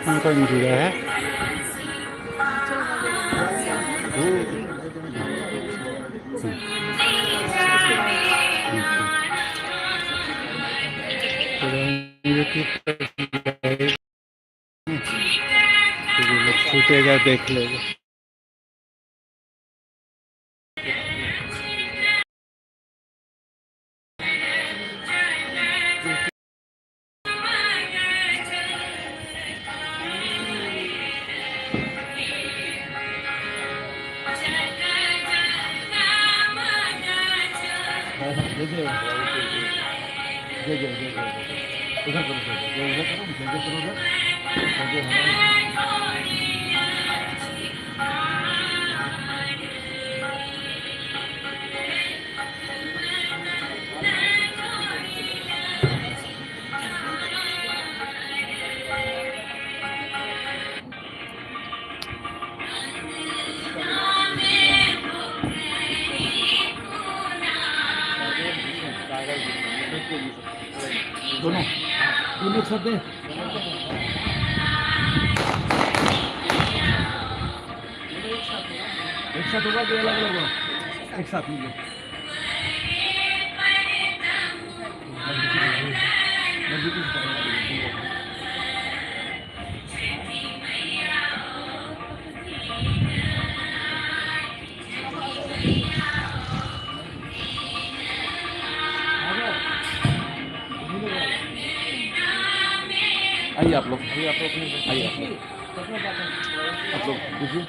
उनका जुड़ा है। छूटेगा देख लेगा। दोनों दोनों एक साथ दे, एक साथ होगा कि अलग अलग होगा? एक साथ लीजिए। आइए आप लोग, आइए आप लोग, आइए आप लोग पूछिए।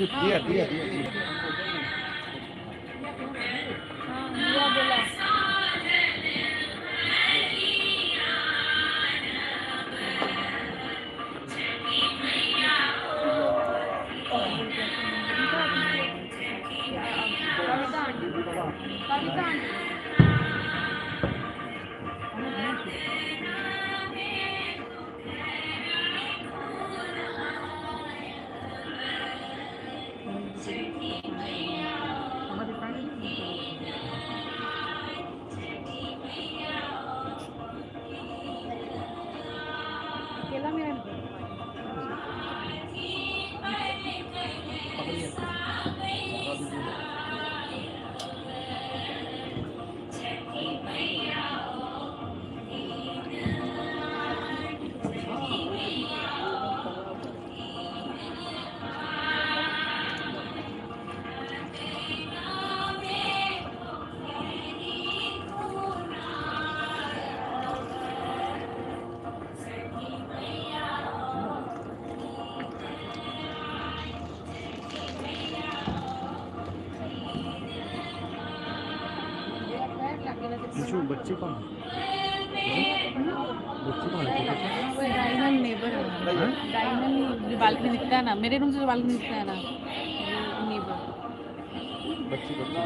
दिया दिया दिया बच्चे कौन है? बच्चे कौन है? डायमंड नेबर है। डायमंड बालकनी दिखता है ना, मेरे रूम से बालकनी दिखता है ना, नेबर बच्चे बच्चे